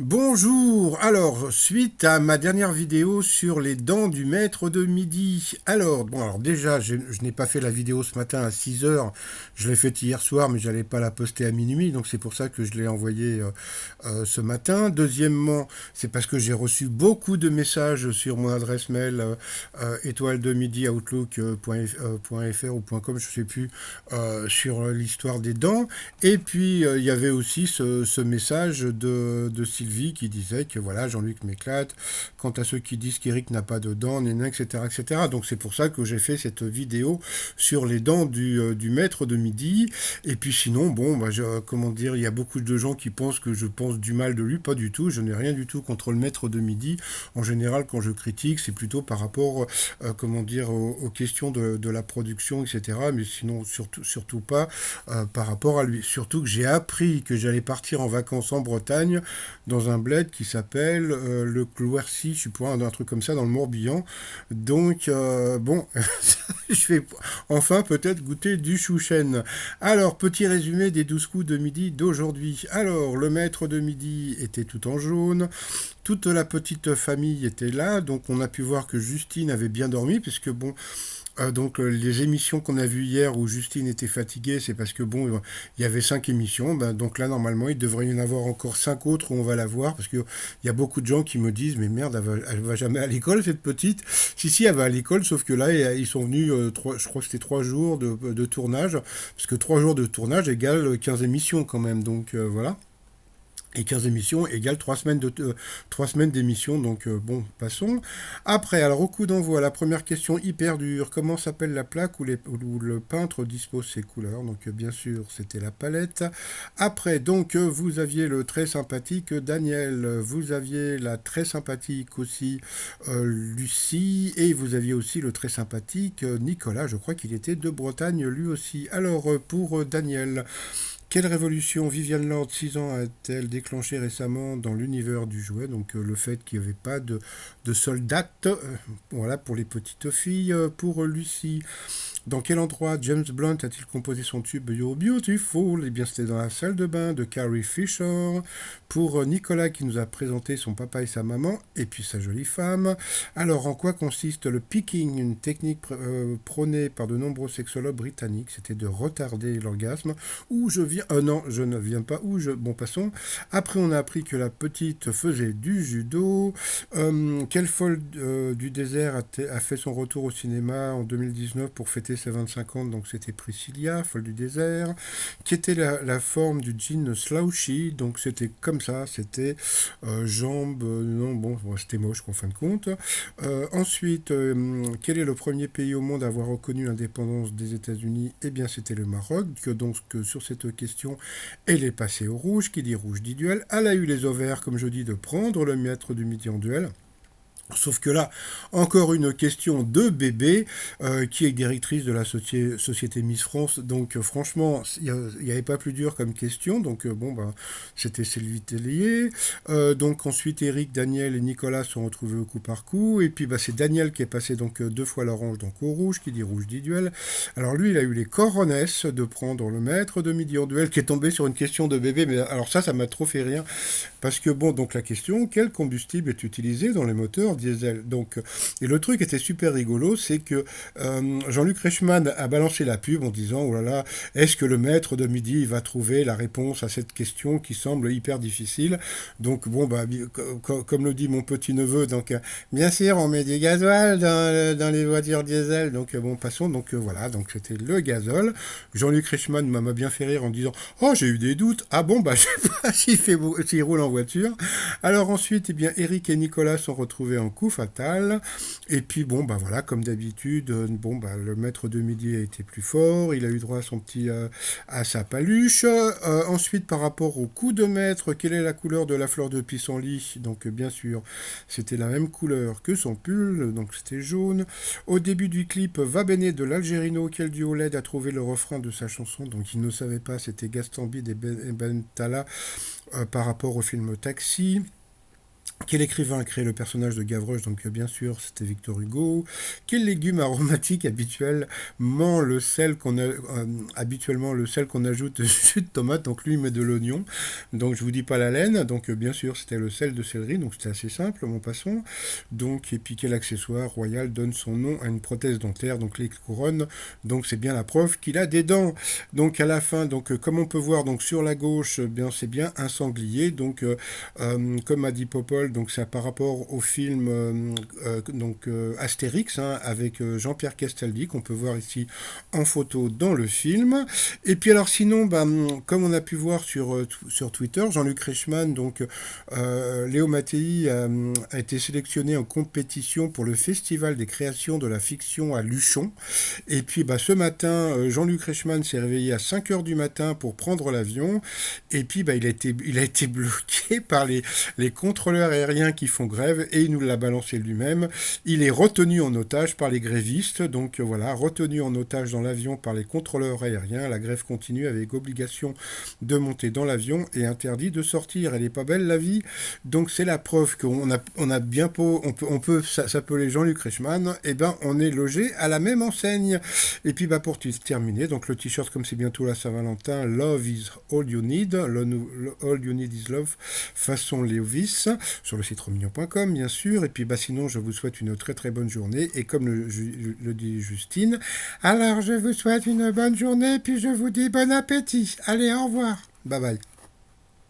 Bonjour, alors suite à ma dernière vidéo sur les dents du maître de midi. Alors déjà, je n'ai pas fait la vidéo ce matin à 6 heures, je l'ai faite hier soir, mais j'allais pas la poster à minuit, donc c'est pour ça que je l'ai envoyée ce matin. Deuxièmement, c'est parce que j'ai reçu beaucoup de messages sur mon adresse mail étoile de midi outlook.fr ou .com, je sais plus, sur l'histoire des dents. Et puis, il y avait aussi ce message de Sylvie qui disait que voilà, Jean-Luc m'éclate. Quant à ceux qui disent qu'Eric n'a pas de dents, nénin, etc., etc. Donc, c'est pour ça que j'ai fait cette vidéo sur les dents du maître de midi. Et puis, sinon, bon, bah, comment dire, il y a beaucoup de gens qui pensent que je pense du mal de lui. Pas du tout. Je n'ai rien du tout contre le maître de midi. En général, quand je critique, c'est plutôt par rapport, comment dire, aux questions de la production, etc. Mais sinon, surtout pas par rapport à lui. Surtout que j'ai appris que j'allais partir en vacances en Bretagne dans un bled qui s'appelle le Clouercy, je sais pas, un truc comme ça dans le Morbihan. Donc bon, je vais enfin peut-être goûter du chouchen. Alors, petit résumé des 12 coups de midi d'aujourd'hui. Alors, le maître de midi était tout en jaune. Toute la petite famille était là, donc on a pu voir que Justine avait bien dormi, puisque bon, les émissions qu'on a vues hier où Justine était fatiguée, c'est parce que bon, il y avait 5 émissions. Ben, donc là, normalement, il devrait y en avoir encore 5 autres où on va la voir, parce qu'il y a beaucoup de gens qui me disent, mais merde, elle va jamais à l'école, cette petite. Si, elle va à l'école, sauf que là, ils sont venus, je crois que c'était 3 jours de tournage, parce que 3 jours de tournage égale 15 émissions quand même, donc voilà. Et 15 émissions égale 3 semaines d'émissions, donc bon, passons. Après, alors au coup d'envoi, la première question hyper dure, comment s'appelle la plaque où le peintre dispose ses couleurs? Donc bien sûr, c'était la palette. Après, donc vous aviez le très sympathique Daniel, vous aviez la très sympathique aussi Lucie, et vous aviez aussi le très sympathique Nicolas, je crois qu'il était de Bretagne lui aussi. Alors pour Daniel, quelle révolution Viviane Lord, 6 ans, a-t-elle déclenché récemment dans l'univers du jouet? Donc le fait qu'il n'y avait pas de soldats, voilà, pour les petites filles. Pour Lucie, dans quel endroit James Blunt a-t-il composé son tube You're Beautiful? Eh bien, c'était dans la salle de bain de Carrie Fisher. Pour Nicolas, qui nous a présenté son papa et sa maman, et puis sa jolie femme. Alors, en quoi consiste le picking? Une technique prônée par de nombreux sexologues britanniques. C'était de retarder l'orgasme. Où je viens... non, je ne viens pas où je... Bon, passons. Après, on a appris que la petite faisait du judo. Quelle folle du désert a fait son retour au cinéma en 2019 pour fêter ses 25 ans? Donc c'était Priscilla, folle du désert. Qui était la forme du jean slouchy? Donc c'était comme ça, c'était jambes, non bon, c'était moche en fin de compte. Ensuite, quel est le premier pays au monde à avoir reconnu l'indépendance des États-Unis? Eh bien c'était le Maroc. Donc sur cette question, elle est passée au rouge. Qui dit rouge dit duel. Elle a eu les ovaires, comme je dis, de prendre le maître du midi en duel. Sauf que là, encore une question de bébé, qui est directrice de la société Miss France. Donc franchement, il n'y avait pas plus dur comme question. Donc bon, bah, c'était Sylvie Tellier. Donc ensuite, Eric, Daniel et Nicolas sont retrouvés au coup par coup. Et puis bah, c'est Daniel qui est passé donc 2 fois l'orange, donc au rouge, qui dit rouge dit duel. Alors lui, il a eu les coronesses de prendre le maître de midi en duel, qui est tombé sur une question de bébé. Mais alors ça m'a trop fait rire. Parce que bon, donc la question, quel combustible est utilisé dans les moteurs diesel? Donc, et le truc était super rigolo, c'est que Jean-Luc Reichmann a balancé la pub en disant, oh là là, est-ce que le maître de midi va trouver la réponse à cette question qui semble hyper difficile? Donc bon, bah, comme le dit mon petit neveu, donc bien sûr, on met du gasoil dans les voitures diesel. Donc bon, passons. Donc voilà, donc c'était le gazole. Jean-Luc Reichmann m'a bien fait rire en disant, oh, j'ai eu des doutes. Ah bon, bah je sais pas s'il roule en voiture. Alors ensuite, eh bien, Eric et Nicolas sont retrouvés en coup fatal. Et puis bon, bah voilà, comme d'habitude, bon, bah le maître de midi a été plus fort. Il a eu droit à son petit, à sa paluche. Ensuite, par rapport au coup de maître, quelle est la couleur de la fleur de pissenlit? Donc bien sûr, c'était la même couleur que son pull, donc c'était jaune. Au début du clip, Va Bene de l'Algérino, quel duo LED a trouvé le refrain de sa chanson? Donc il ne savait pas, c'était Gaston Bide et Ben Tala par rapport au film Taxi. Quel écrivain a créé le personnage de Gavroche? Donc bien sûr, c'était Victor Hugo. Quel légume aromatique habituellement le sel qu'on ajoute au jus de tomate? Donc lui il met de l'oignon. Donc je vous dis pas la laine. Donc bien sûr, c'était le sel de céleri. Donc c'était assez simple, mon passons. Donc et puis quel accessoire royal donne son nom à une prothèse dentaire? Donc les couronnes. Donc c'est bien la preuve qu'il a des dents. Donc à la fin, donc comme on peut voir, donc sur la gauche, bien c'est bien un sanglier. Donc comme a dit Popol, donc c'est par rapport au film Astérix, hein, avec Jean-Pierre Castaldi qu'on peut voir ici en photo dans le film. Et puis alors sinon, bah, comme on a pu voir sur Twitter, Jean-Luc Reichmann, donc Léo Mattei a été sélectionné en compétition pour le Festival des créations de la fiction à Luchon. Et puis bah, ce matin, Jean-Luc Reichmann s'est réveillé à 5 heures du matin pour prendre l'avion. Et puis bah, il a été bloqué par les contrôleurs aériens qui font grève et il nous l'a balancé lui-même. Il est retenu en otage par les grévistes. Donc voilà, retenu en otage dans l'avion par les contrôleurs aériens. La grève continue avec obligation de monter dans l'avion et interdit de sortir. Elle est pas belle la vie. Donc c'est la preuve qu'on a bien on peut s'appeler Jean-Luc Reichmann. Et ben on est logé à la même enseigne. Et puis bah pour terminer, donc le t-shirt comme c'est bientôt la Saint-Valentin, Love is all you need, all you need is love, façon Léovis, sur le site romignon.com bien sûr. Et puis bah sinon je vous souhaite une très très bonne journée. Et comme le dit Justine, alors je vous souhaite une bonne journée, puis je vous dis bon appétit. Allez, au revoir. Bye bye.